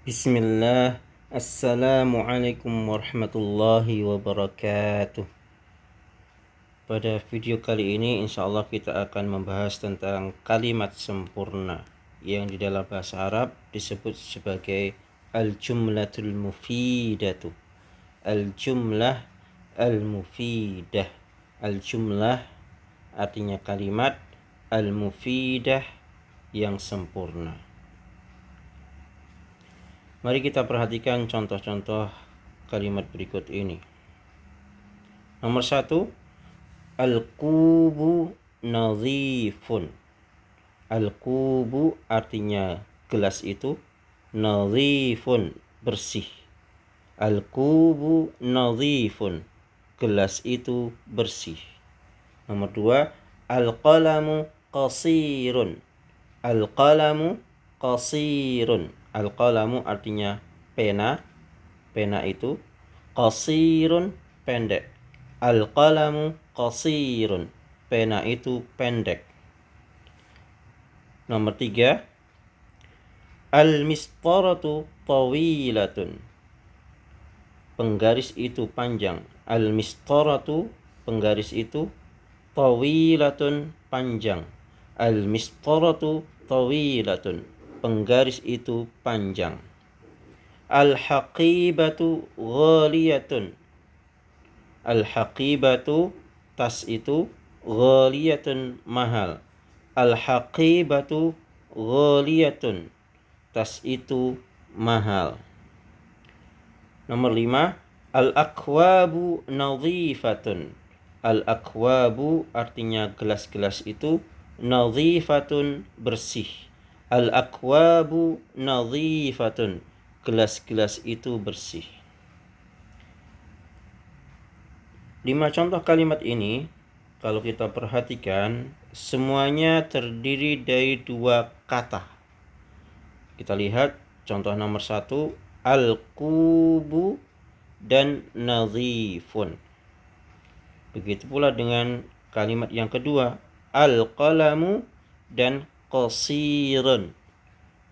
Bismillah. Assalamualaikum warahmatullahi wabarakatuh. Pada video kali ini insya Allah kita akan membahas tentang kalimat sempurna yang di dalam bahasa Arab disebut sebagai al-jumlatul mufidatu. Al-jumlah al-mufidah. Al-jumlah artinya kalimat, al-mufidah yang sempurna. Mari kita perhatikan contoh-contoh kalimat berikut ini. Nomor 1, al-kubu nadhifun. Al-kubu artinya gelas itu, nadhifun bersih. Al-kubu nadhifun, gelas itu bersih. Nomor 2, al-qalamu qasirun. Al-qalamu qasirun. Al-qalamu artinya pena, pena itu. Qasirun pendek. Al-qalamu qasirun, pena itu pendek. Nomor 3, al-mistaratu tawilatun. Penggaris itu panjang. Al-mistaratu, penggaris itu, tawilatun panjang. Al-mistaratu tawilatun, penggaris itu panjang. Al-haqibatu ghaliyatun. Al-haqibatu, tas itu, ghaliyatun mahal. Al-haqibatu ghaliyatun, tas itu mahal. Nomor 5, al-akwabu nadhifatun. Al-akwabu artinya gelas-gelas itu, nadhifatun bersih. Al-akwabu nadhifatun, gelas-gelas itu bersih. 5 contoh kalimat ini kalau kita perhatikan semuanya terdiri dari 2 kata. Kita lihat contoh nomor 1, al-kubu dan nadhifun. Begitu pula dengan kalimat yang kedua, al-qalamu dan qasirun.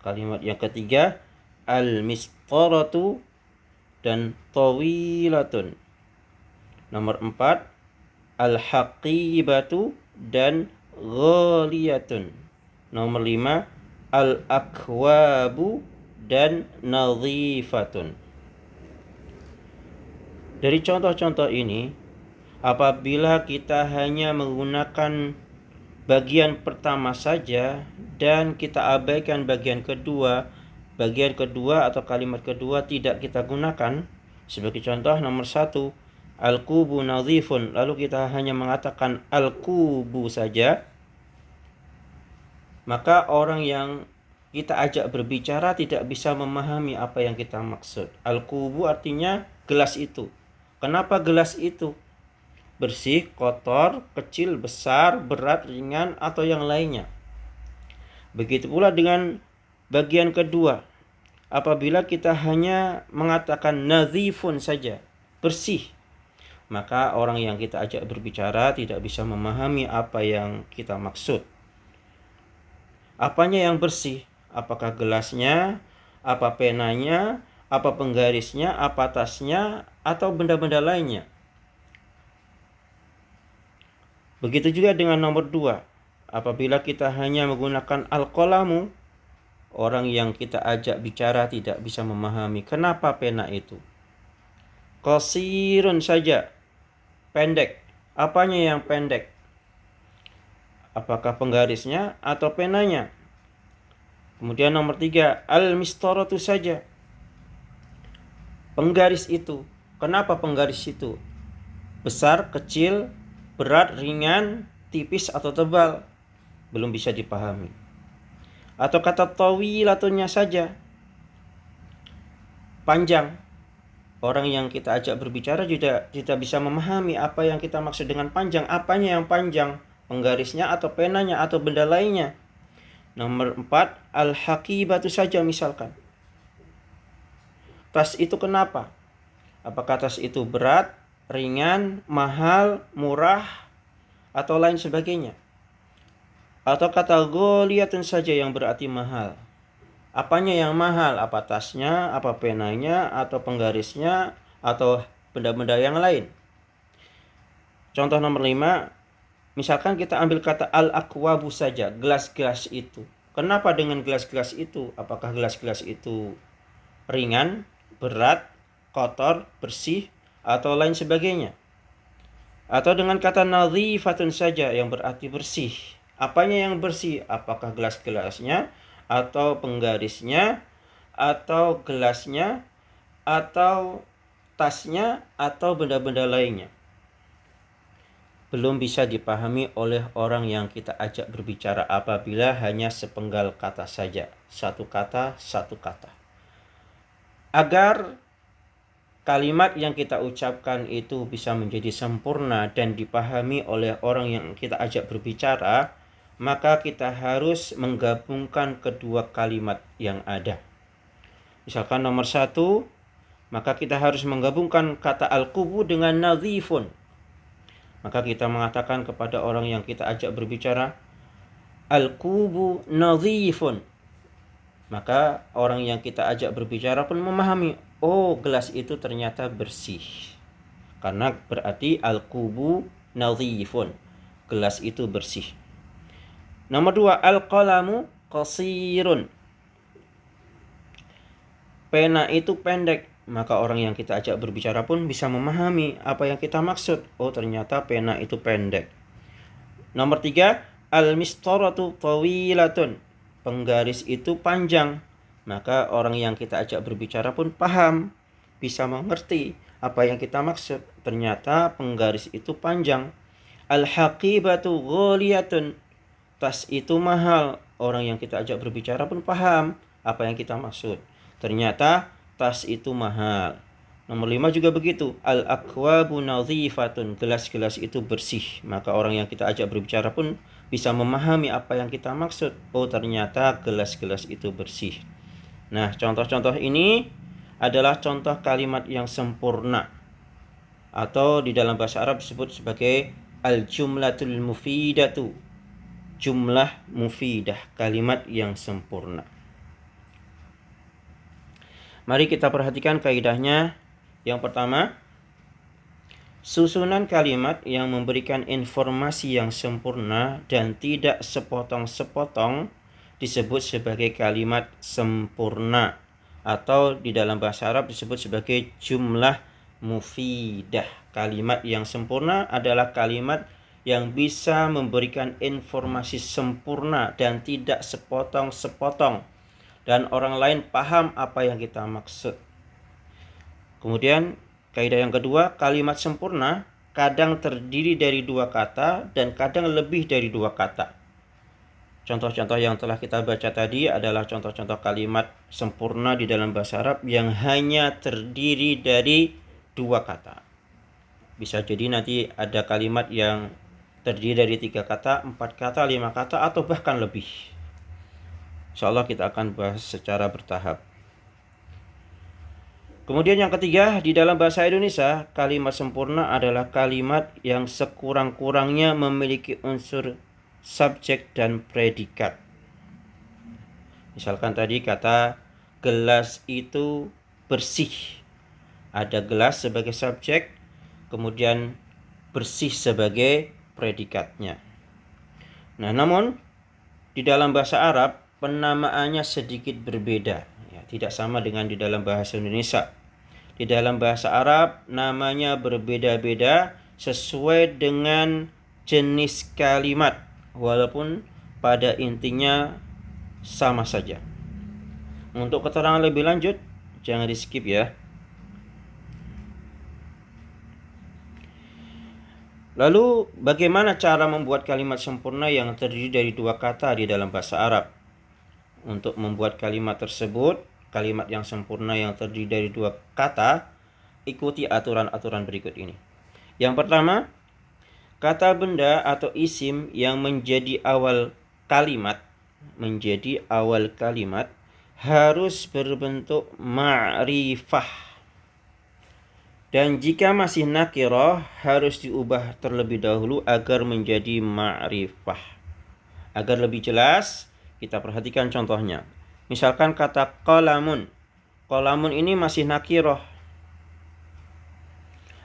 Kalimat yang ketiga, al-mistaratu dan tawilatun. Nomor 4, al-haqibatu dan ghaliyatun. Nomor 5, al-akwabu dan nadhifatun. Dari contoh-contoh ini, apabila kita hanya menggunakan bagian pertama saja dan kita abaikan bagian kedua atau kalimat kedua tidak kita gunakan. Sebagai contoh nomor 1, al-kubu nadhifun, lalu kita hanya mengatakan al-kubu saja, maka orang yang kita ajak berbicara tidak bisa memahami apa yang kita maksud. Al-kubu artinya gelas itu. Kenapa gelas itu? Bersih, kotor, kecil, besar, berat, ringan, atau yang lainnya. Begitu pula dengan bagian kedua. Apabila kita hanya mengatakan nadhifun saja, bersih, maka orang yang kita ajak berbicara tidak bisa memahami apa yang kita maksud. Apanya yang bersih? Apakah gelasnya, apa penanya, apa penggarisnya, apa tasnya, atau benda-benda lainnya? Begitu juga dengan nomor 2. Apabila kita hanya menggunakan al-qalamu, orang yang kita ajak bicara tidak bisa memahami kenapa pena itu. Qasirun saja, pendek. Apanya yang pendek? Apakah penggarisnya atau penanya? Kemudian nomor 3, al-mistaratu saja, penggaris itu. Kenapa penggaris itu? Besar, kecil, berat, ringan, tipis atau tebal? Belum bisa dipahami. Atau kata tawilatunnya saja, panjang. Orang yang kita ajak berbicara juga tidak bisa memahami apa yang kita maksud dengan panjang. Apanya yang panjang? Penggarisnya atau penanya atau benda lainnya? Nomor 4, al-haqibatu saja misalkan. Tas itu kenapa? Apakah tas itu berat, ringan, mahal, murah, atau lain sebagainya? Atau kata ghaliyatun saja yang berarti mahal. Apanya yang mahal? Apa tasnya, apa penanya, atau penggarisnya, atau benda-benda yang lain? Contoh nomor 5, misalkan kita ambil kata al-akwabu saja, gelas-gelas itu. Kenapa dengan gelas-gelas itu? Apakah gelas-gelas itu ringan, berat, kotor, bersih, atau lain sebagainya? Atau dengan kata nadhifatun saja yang berarti bersih. Apanya yang bersih? Apakah gelas-gelasnya, atau penggarisnya, atau gelasnya, atau tasnya, atau benda-benda lainnya? Belum bisa dipahami oleh orang yang kita ajak berbicara apabila hanya sepenggal kata saja. Satu kata, satu kata. Agar kalimat yang kita ucapkan itu bisa menjadi sempurna dan dipahami oleh orang yang kita ajak berbicara, maka kita harus menggabungkan kedua kalimat yang ada. Misalkan nomor 1, maka kita harus menggabungkan kata al-qubu dengan nadhifun. Maka kita mengatakan kepada orang yang kita ajak berbicara, al-qubu nadhifun. Maka orang yang kita ajak berbicara pun memahami, oh gelas itu ternyata bersih. Karena berarti al-qubu nadhifun. Gelas itu bersih. Nomor 2, al-qalamu qasirun. Pena itu pendek. Maka orang yang kita ajak berbicara pun bisa memahami apa yang kita maksud. Oh ternyata pena itu pendek. Nomor 3, al-mistaratu tawilatun. Penggaris itu panjang. Maka orang yang kita ajak berbicara pun paham, bisa mengerti apa yang kita maksud. Ternyata penggaris itu panjang. Al-haqibatu ghaliyatun. Tas itu mahal. Orang yang kita ajak berbicara pun paham apa yang kita maksud. Ternyata tas itu mahal. Nomor 5 juga begitu. Al-akwabu nadhifatun. Gelas-gelas itu bersih. Maka orang yang kita ajak berbicara pun bisa memahami apa yang kita maksud. Oh ternyata gelas-gelas itu bersih. Nah, contoh-contoh ini adalah contoh kalimat yang sempurna. Atau di dalam bahasa Arab disebut sebagai al-jumlatul mufidatu. Jumlah mufidah, kalimat yang sempurna. Mari kita perhatikan kaidahnya. Yang pertama, susunan kalimat yang memberikan informasi yang sempurna dan tidak sepotong-sepotong disebut sebagai kalimat sempurna, atau di dalam bahasa Arab disebut sebagai jumlah mufidah. Kalimat yang sempurna adalah kalimat yang bisa memberikan informasi sempurna dan tidak sepotong-sepotong, dan orang lain paham apa yang kita maksud. Kemudian kaidah yang kedua, kalimat sempurna kadang terdiri dari 2 kata dan kadang lebih dari 2 kata. Contoh-contoh yang telah kita baca tadi adalah contoh-contoh kalimat sempurna di dalam bahasa Arab yang hanya terdiri dari 2 kata. Bisa jadi nanti ada kalimat yang terdiri dari 3 kata, 4 kata, 5 kata, atau bahkan lebih. InsyaAllah kita akan bahas secara bertahap. Kemudian yang ketiga, di dalam bahasa Indonesia, kalimat sempurna adalah kalimat yang sekurang-kurangnya memiliki unsur subjek dan predikat. Misalkan tadi kata gelas itu bersih. Ada gelas sebagai subjek, kemudian bersih sebagai predikatnya. Nah, namun di dalam bahasa Arab penamaannya sedikit berbeda, ya, tidak sama dengan di dalam bahasa Indonesia. Di dalam bahasa Arab namanya berbeda-beda sesuai dengan jenis kalimat, walaupun pada intinya sama saja. Untuk keterangan lebih lanjut, jangan di skip ya. Lalu bagaimana cara membuat kalimat sempurna yang terdiri dari 2 kata di dalam bahasa Arab? Untuk membuat kalimat tersebut, kalimat yang sempurna yang terdiri dari 2 kata, ikuti aturan-aturan berikut ini. Yang pertama, kata benda atau isim yang menjadi awal kalimat harus berbentuk ma'rifah. Dan jika masih nakirah harus diubah terlebih dahulu agar menjadi ma'rifah. Agar lebih jelas, kita perhatikan contohnya. Misalkan kata qalamun. Qalamun ini masih nakirah.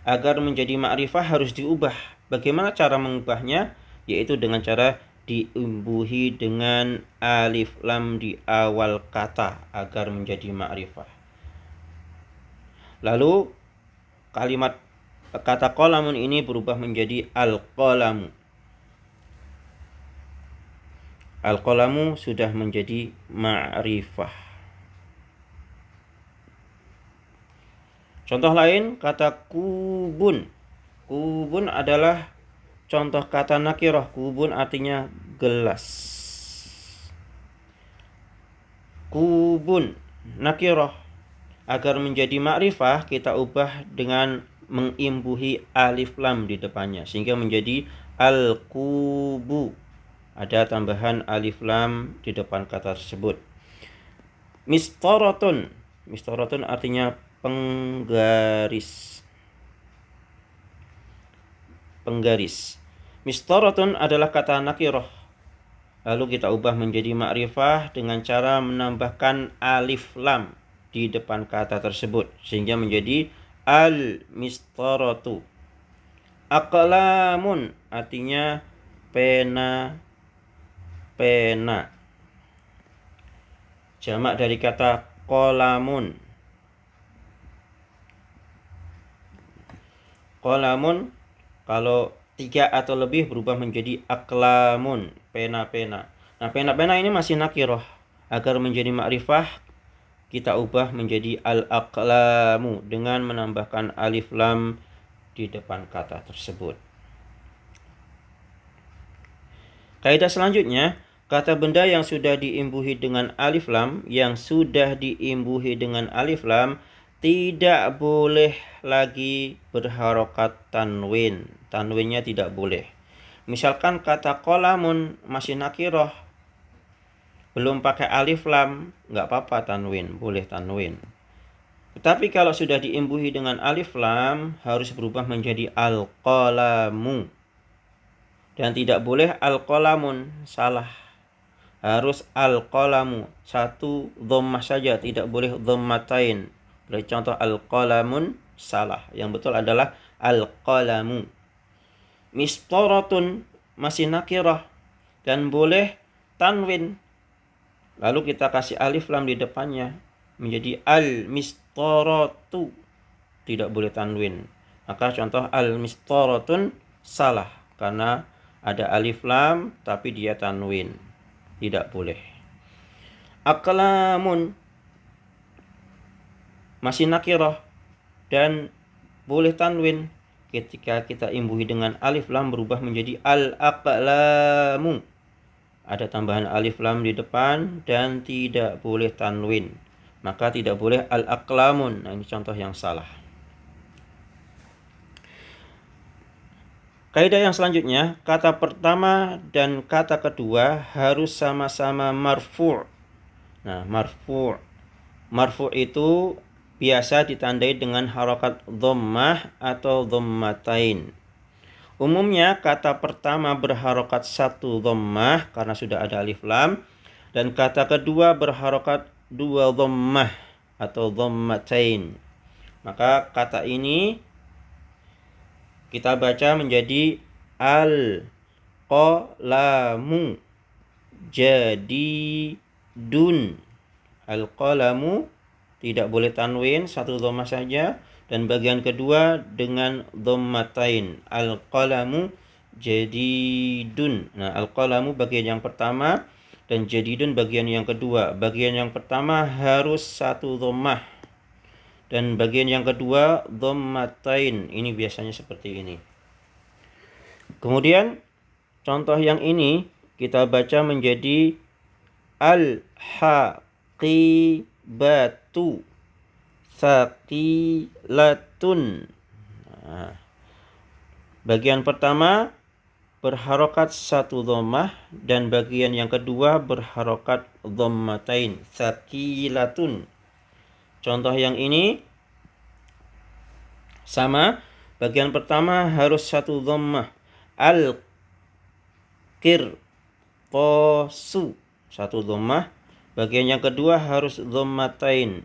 Agar menjadi ma'rifah harus diubah. Bagaimana cara mengubahnya? Yaitu dengan cara diimbuhi dengan alif lam di awal kata agar menjadi ma'rifah. Lalu kalimat kata qalamun ini berubah menjadi al-qalamu. Al-qalamu sudah menjadi ma'rifah. Contoh lain, kata kubun. Kubun adalah contoh kata nakirah. Kubun artinya gelas. Kubun nakirah. Agar menjadi ma'rifah, kita ubah dengan mengimbuhi alif lam di depannya, sehingga menjadi al-kubu. Ada tambahan alif lam di depan kata tersebut. Mistaratun. Mistaratun artinya penggaris. Penggaris. Mistaratun adalah kata nakirah. Lalu kita ubah menjadi ma'rifah dengan cara menambahkan alif lam di depan kata tersebut, sehingga menjadi al-mistaratu. Aqlamun artinya pena. Pena. Jamak dari kata qalamun. Qalamun kalau 3 atau lebih berubah menjadi aqlamun, pena-pena. Nah, pena-pena ini masih nakirah. Agar menjadi ma'rifah, kita ubah menjadi al-aqlamu dengan menambahkan alif lam di depan kata tersebut. Kaidah selanjutnya, kata benda yang sudah diimbuhi dengan alif lam, tidak boleh lagi berharokat tanwin. Tanwinnya tidak boleh. Misalkan kata qalamun masih nakirah, belum pakai alif lam, nggak apa-apa tanwin, boleh tanwin. Tetapi kalau sudah diimbuhi dengan alif lam, harus berubah menjadi al-qalamu. Dan tidak boleh al-qalamun, salah. Harus al-qalamu, satu dhammah saja, tidak boleh dhammatain. Beri contoh al-qalamun, salah. Yang betul adalah al-qalamu. Mistaratun masih nakirah dan boleh tanwin. Lalu kita kasih alif lam di depannya menjadi al-mistaratu. Tidak boleh tanwin. Maka contoh al-mistaratun salah karena ada alif lam tapi dia tanwin. Tidak boleh. Aqlamun masih nakirah dan boleh tanwin. Ketika kita imbuhi dengan alif lam berubah menjadi al-aqlamu. Ada tambahan alif lam di depan dan tidak boleh tanwin. Maka tidak boleh al-aqlamun. Nah, ini contoh yang salah. Kaidah yang selanjutnya, kata pertama dan kata kedua harus sama-sama marfu'. Nah, marfu'. Marfu' itu biasa ditandai dengan harokat dhammah atau dhammatain. Umumnya kata pertama berharokat 1 dhammah karena sudah ada alif lam, dan kata kedua berharokat 2 dhammah atau dhammatain. Maka kata ini kita baca menjadi al-qalamu jadidun. Al-qalamu tidak boleh tanwin, 1 dhammah saja, dan bagian kedua dengan dhammatain. Al-qalamu jadidun. Nah, al-qalamu bagian yang pertama dan jadidun bagian yang kedua. Bagian yang pertama harus 1 dhammah dan bagian yang kedua dhammatain. Ini biasanya seperti ini. Kemudian contoh yang ini kita baca menjadi al-haqibatu thaqilatun. Nah, bagian pertama berharokat 1 dhammah dan bagian yang kedua berharokat dhammatain, thaqilatun. Contoh yang ini sama, bagian pertama harus 1 dhammah. Al-qirtasu 1 dhammah Bagian yang kedua harus dhammatain.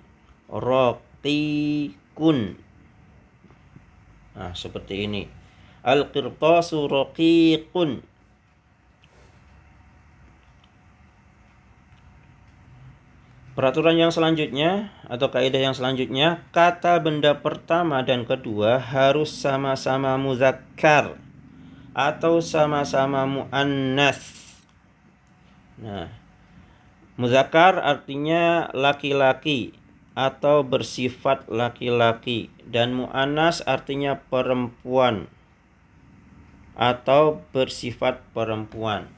Raqiqun. Nah, seperti ini. Al-qirtasu raqiqun. Peraturan yang selanjutnya atau kaidah yang selanjutnya, kata benda pertama dan kedua harus sama-sama muzakkar atau sama-sama muannas. Nah, muzakkar artinya laki-laki atau bersifat laki-laki, dan muannas artinya perempuan atau bersifat perempuan.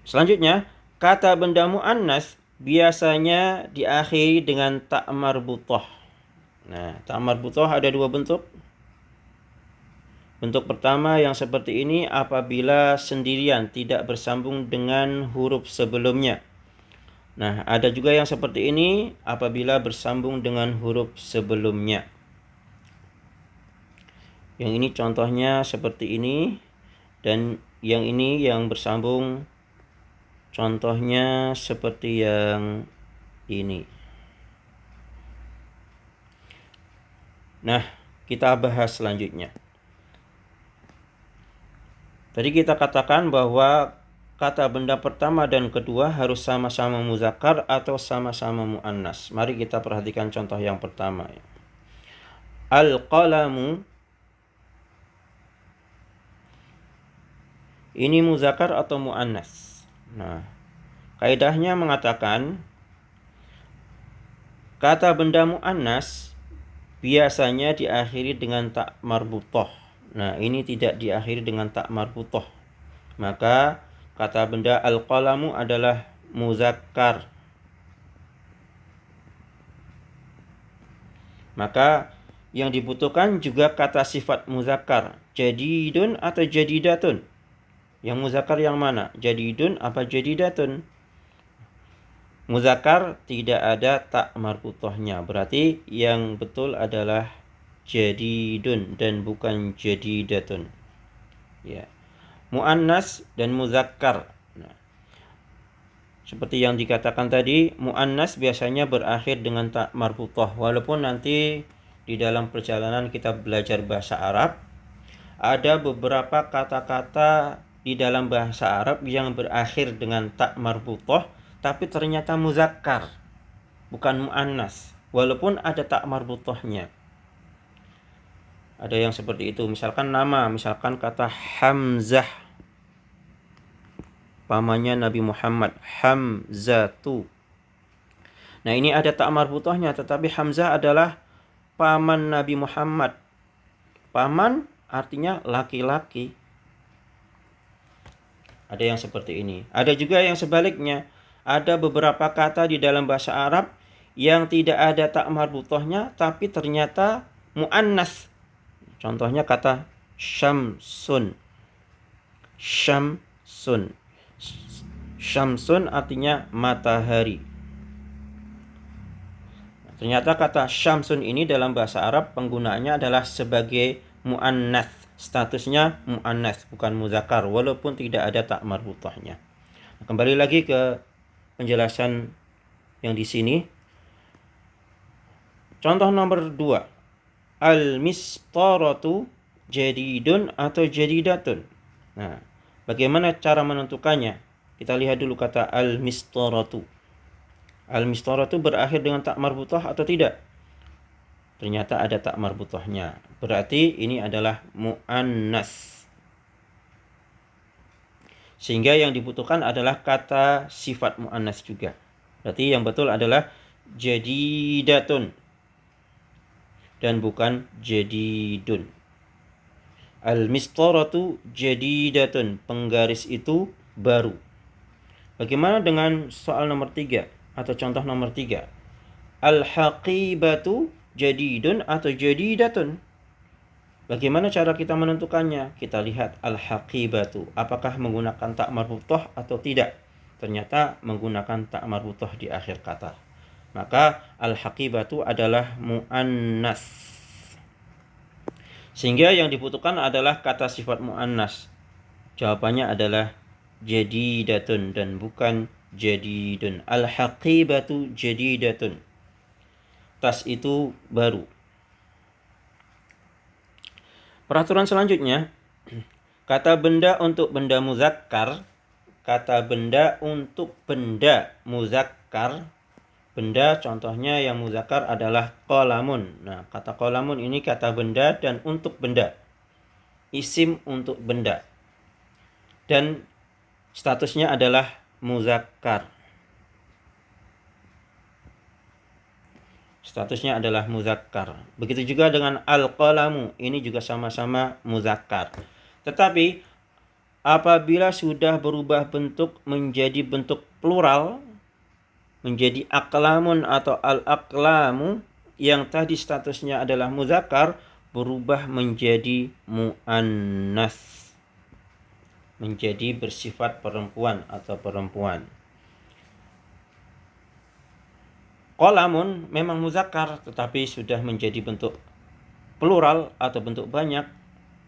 Selanjutnya, kata benda muannas biasanya diakhiri dengan ta marbutah. Nah, ta marbutah ada dua bentuk. Bentuk pertama yang seperti ini apabila sendirian, tidak bersambung dengan huruf sebelumnya. Nah, ada juga yang seperti ini apabila bersambung dengan huruf sebelumnya. Yang ini contohnya seperti ini, dan yang ini yang bersambung contohnya seperti yang ini. Nah, kita bahas selanjutnya. Tadi kita katakan bahwa kata benda pertama dan kedua harus sama-sama muzakkar atau sama-sama muannas. Mari kita perhatikan contoh yang pertama. Al-qalamu. Ini muzakkar atau muannas? Nah, kaidahnya mengatakan kata benda muannas biasanya diakhiri dengan ta marbutah. Nah, ini tidak diakhiri dengan ta marbutah. Maka kata benda al-qalamu adalah muzakkar. Maka yang dibutuhkan juga kata sifat muzakkar, jadidun atau jadidatun. Yang muzakkar yang mana? Jadidun apa jadidatun? Muzakkar tidak ada ta marbutahnya. Berarti yang betul adalah jadidun dan bukan jadidatun. Ya. Muannas dan muzakkar. Nah, seperti yang dikatakan tadi, muannas biasanya berakhir dengan ta marbutah. Walaupun nanti di dalam perjalanan kita belajar bahasa Arab, ada beberapa kata-kata di dalam bahasa Arab yang berakhir dengan ta marbutah tapi ternyata muzakkar, bukan muannas, walaupun ada ta marbutahnya. Ada yang seperti itu, misalkan nama, misalkan kata Hamzah, pamannya Nabi Muhammad, Hamzatu. Nah, ini ada ta marbutahnya, tetapi Hamzah adalah paman Nabi Muhammad. Paman artinya laki-laki. Ada yang seperti ini. Ada juga yang sebaliknya. Ada beberapa kata di dalam bahasa Arab yang tidak ada ta marbutahnya tapi ternyata muannas. Contohnya kata syamsun. Syamsun. Syamsun artinya matahari. Ternyata kata syamsun ini dalam bahasa Arab penggunaannya adalah sebagai muannas. Statusnya muannas, bukan muzakkar, walaupun tidak ada ta marbutahnya. Kembali lagi ke penjelasan yang di sini. Contoh nomor 2. Al-mistaratu jadidun atau jadidatun. Nah, bagaimana cara menentukannya? Kita lihat dulu kata al-mistaratu. Al-mistaratu berakhir dengan ta marbutah atau tidak? Ternyata ada ta marbutahnya. Berarti ini adalah muannas. Sehingga yang dibutuhkan adalah kata sifat muannas juga. Berarti yang betul adalah jadidatun dan bukan jadidun. Al-mistaratu jadidatun, penggaris itu baru. Bagaimana dengan soal nomor 3 atau contoh nomor 3? Al-haqibatu jadidun atau jadidatun. Bagaimana cara kita menentukannya? Kita lihat al-haqibatu, apakah menggunakan ta marbutah atau tidak. Ternyata menggunakan ta marbutah di akhir kata. Maka al-haqibatu adalah muannas. Sehingga yang dibutuhkan adalah kata sifat muannas. Jawabannya adalah jadidatun dan bukan jadidun. Al-haqibatu jadidatun. Tas itu baru. Peraturan selanjutnya, kata benda untuk benda muzakkar, kata benda untuk benda muzakkar, benda contohnya yang muzakkar adalah qalamun. Nah, kata qalamun ini kata benda dan untuk benda. Isim untuk benda. Dan statusnya adalah muzakkar. Statusnya adalah muzakkar. Begitu juga dengan al-qalamu, ini juga sama-sama muzakkar. Tetapi apabila sudah berubah bentuk menjadi bentuk plural, menjadi aqlamun atau al-aqlamu, yang tadi statusnya adalah muzakkar berubah menjadi muannas, menjadi bersifat perempuan atau perempuan. Qalamun memang muzakkar tetapi sudah menjadi bentuk plural atau bentuk banyak,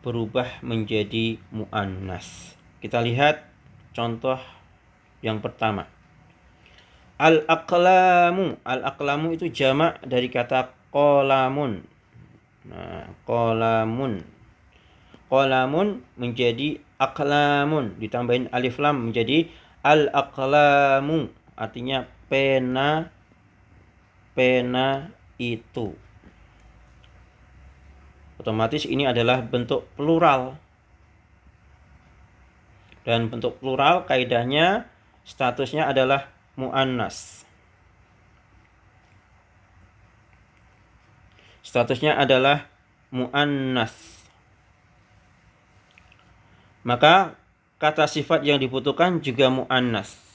berubah menjadi muannas. Kita lihat contoh yang pertama. Al-aqlamu. Al-aqlamu itu jamak dari kata qalamun. Nah, qalamun. Qalamun menjadi aqlamun, ditambahin alif lam menjadi al-aqlamu, artinya pena itu. Otomatis ini adalah bentuk plural. Dan bentuk plural kaidahnya statusnya adalah muannas. Statusnya adalah muannas. Maka kata sifat yang dibutuhkan juga muannas.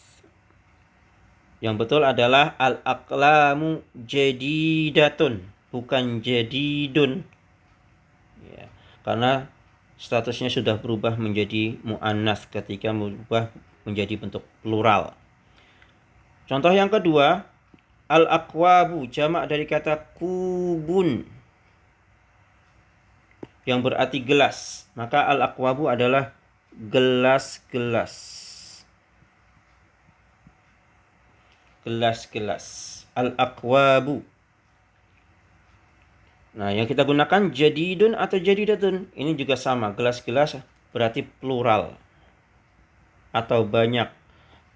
Yang betul adalah al-aqlamu jadidatun, bukan jadidun. Ya, karena statusnya sudah berubah menjadi muannas ketika berubah menjadi bentuk plural. Contoh yang kedua, al-aqwabu jamak dari kata kubun yang berarti gelas. Maka al-aqwabu adalah gelas-gelas. Gelas-gelas. Al-aqwabu. Nah, yang kita gunakan jadidun atau jadidatun. Ini juga sama. Gelas-gelas berarti plural. Atau banyak.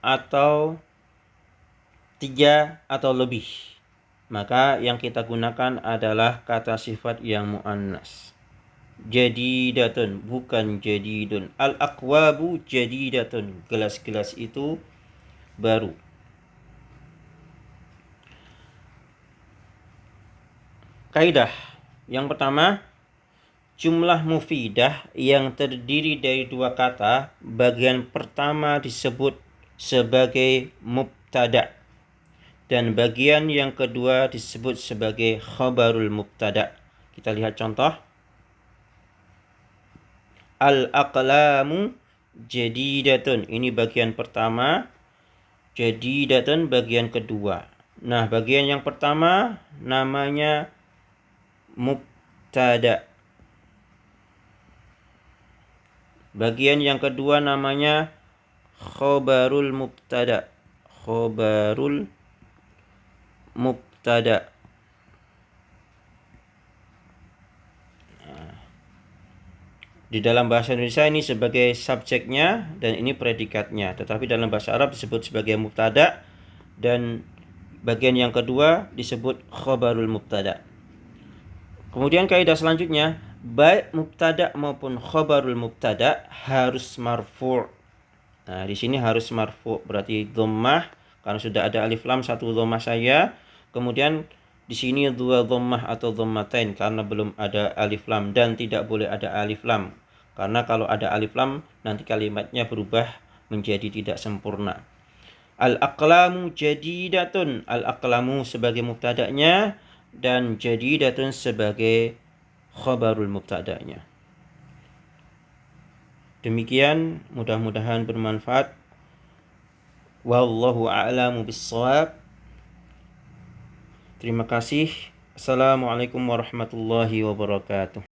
Atau 3 atau lebih. Maka yang kita gunakan adalah kata sifat yang muannas. Jadidatun, bukan jadidun. Al-aqwabu jadidatun. Gelas-gelas itu baru. Kaidah yang pertama, jumlah mufidah yang terdiri dari dua kata, bagian pertama disebut sebagai mubtada dan bagian yang kedua disebut sebagai khabarul mubtada. Kita lihat contoh. Al-aqlamu jadidatun, ini bagian pertama, jadidatun bagian kedua. Nah, bagian yang pertama namanya mubtada. Bagian yang kedua namanya khabarul mubtada. Khabarul mubtada. Di dalam bahasa Indonesia ini sebagai subjeknya dan ini predikatnya. Tetapi dalam bahasa Arab disebut sebagai mubtada dan bagian yang kedua disebut khabarul mubtada. Kemudian kaidah selanjutnya, baik mubtada maupun khabarul mubtada harus marfu'. Nah, di sini harus marfu', berarti dhammah karena sudah ada alif lam, satu dhammah saja. Kemudian di sini dua dhammah atau dhammatain karena belum ada alif lam, dan tidak boleh ada alif lam. Karena kalau ada alif lam nanti kalimatnya berubah menjadi tidak sempurna. Al-aqlamu jadidatun. Al-aqlamu sebagai mubtada'nya dan jadidatun sebagai khabarul mubtada'nya. Demikian, mudah-mudahan bermanfaat. Wallahu a'lamu bissawab. Terima kasih. Assalamualaikum warahmatullahi wabarakatuh.